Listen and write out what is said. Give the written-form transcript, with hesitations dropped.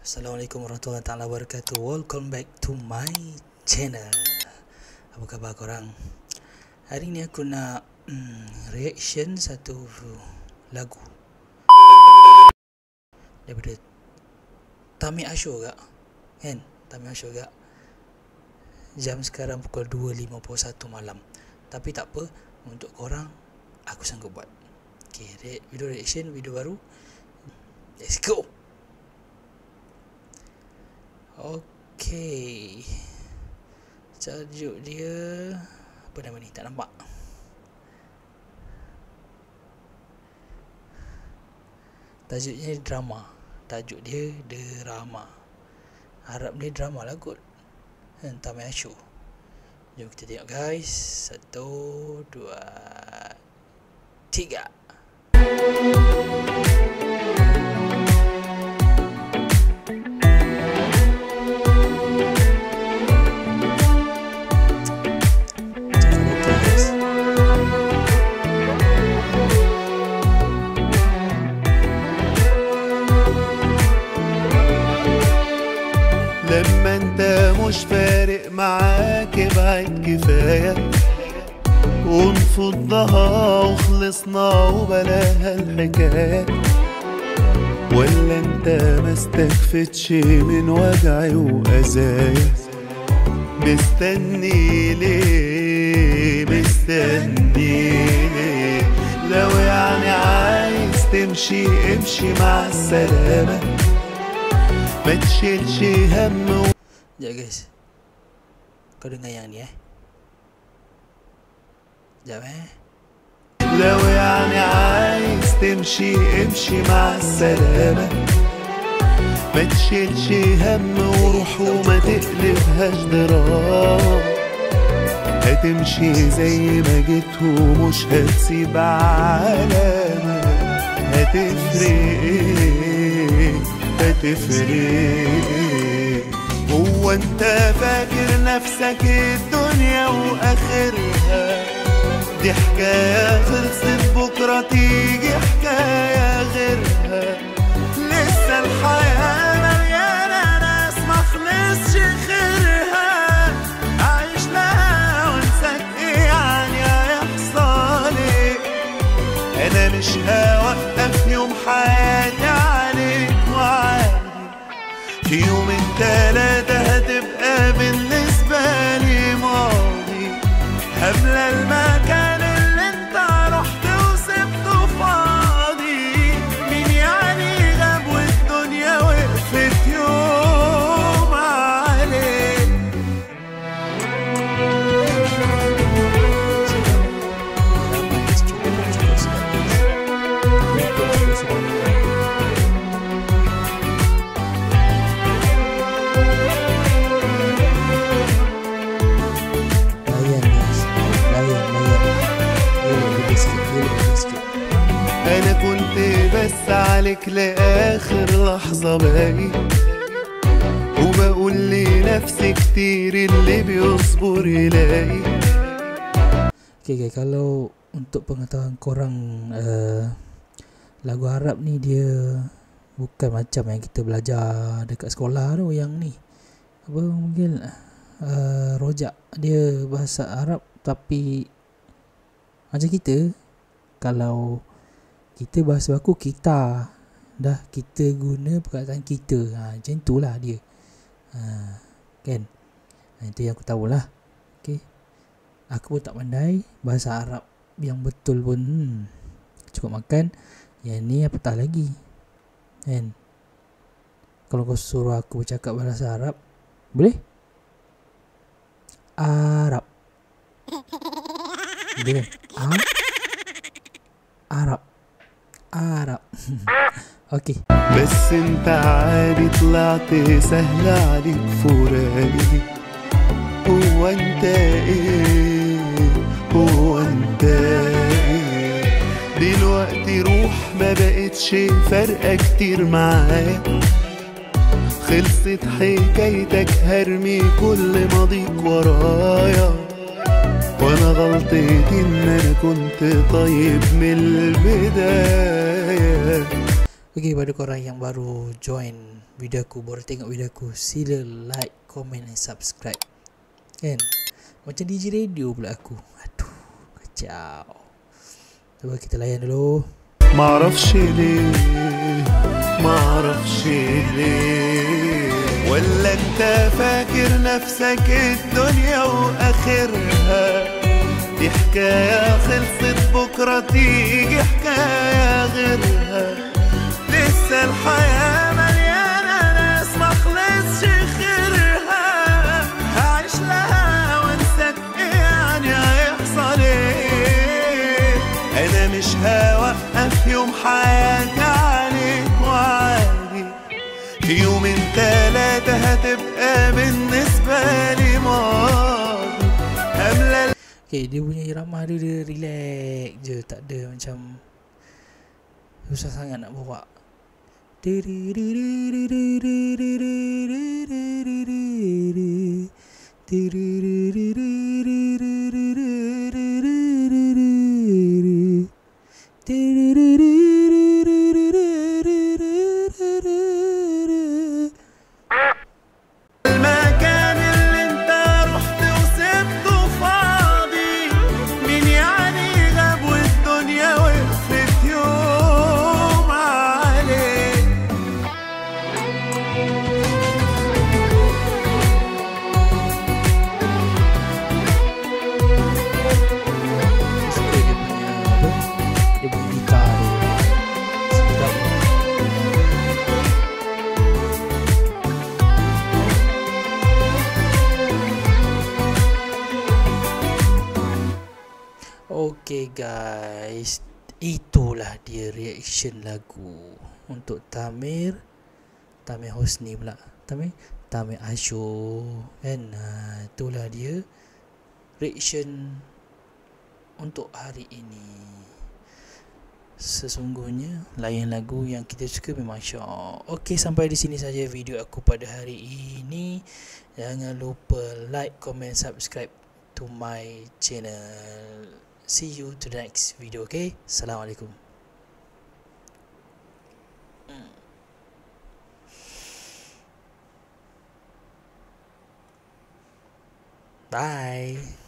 Assalamualaikum warahmatullahi wabarakatuh. Welcome back to my channel. Apa khabar korang? Hari ni aku nak reaction satu lagu daripada Tami Ashur gak, kan? Tami Ashur gak. Jam sekarang pukul 2.51 malam. Tapi tak apa, untuk korang aku sanggup buat. Okay, video reaction, video baru. Let's go. Okay, tajuk dia apa nama ni? Tak nampak. Tajuknya drama. Tajuk dia drama. Harap dia drama lah kot. Tami Ashur. Jom kita tengok guys. 1, 2, 3. لما انت مش فارق معاك ابعد كفاية ونفضها وخلصنا وبلاها الحكاية. ولا انت ما استكفتش من وجعي وأذايا؟ مستني ليه لو يعني عايز تمشي امشي مع السلامة. ما تشيلش هم. Sekejap guys, kau dengar yang ni Sekejap لو يعني عايز تمشي امشي مع السلامة. ما تشيلش هم وروح وما تقلبهاش دراما. هتمشي زي ما جيت ومش هتسيب علامة. هتفرق. هو انت فاكر نفسك الدنيا واخرها؟ دي حكاية خلصت بكرة تيجي حكاية غيرها. لسه الحياة مليانة ناس مخلصش خيرها. عايش لها وانساك ايه يعني هيحصل ايه؟ انا مش هوقف يوم حياتي عليك وعادي. في يومين 3 هتبقى بالنسبة لي ماضي. هملى المكان اللي انت رحت وسبته فاضي. مين يعني غاب والدنيا وقفت يوم عليك؟ أنا كنت بس عليك لآخر لحظة باقي. وبقول لنفسي كتير اللي بيصبر يلاقي. Okay guys, kalau untuk pengetahuan korang, lagu Arab ni dia bukan macam yang kita belajar dekat sekolah tu. Yang ni apa mungkin rojak dia bahasa Arab, tapi macam kita, kalau kita bahasa baku kita dah, kita guna perkataan kita, macam itulah dia, kan? Itu yang aku tahulah. Okay, aku pun tak pandai bahasa Arab yang betul pun. Cukup makan. Yang ni apatah lagi, kan? Kalau kau suruh aku bercakap bahasa Arab, boleh? Arab boleh kan? Arab اوكي. بس انت عادي طلعت سهل عليك فراقي. هو انت ايه دلوقتي روح ما بقتش فارقة كتير معايا. خلصت حكايتك هرمي كل ماضيك ورايا. وانا غلطتي ان انا كنت طيب من البداية. Okay, pada korang yang baru join video aku, baru tengok video aku, sila like, comment and subscribe. Kan? Macam DJ radio pula aku. Aduh, kacau. Coba kita layan dulu. معرفش ليه معرفش ليه ولا انت فاكر نفسك الدنيا واخرها دي حكاية خلصت بكرة تيجي حكاية غيرها لسه الحياة مليانة ناس مخلصش خيرها هعيش لها وانساك يعني هيحصل ايه انا مش هوقف يوم حياتي عليك وعادي في يومين 3 هتبقى بالنسبة لي ماضي أملى. Okay, dia punya irama dia relax je, tak ada macam susah sangat nak bawa. المكان اللي انت رحت وسبته فاضي مين يعني غاب والدنيا وقفت يوم عليه Suka dia punya apa, dia punya gitar dia sedap. Okay guys, itulah dia reaction lagu untuk Tamir Hosni pula, Tamir Asho kan. Itulah dia reaction untuk hari ini. Sesungguhnya layan lagu yang kita suka memang syok. Okay, sampai di sini saja video aku pada hari ini. Jangan lupa like, comment, subscribe to my channel. See you to the next video, okay? Assalamualaikum. Bye.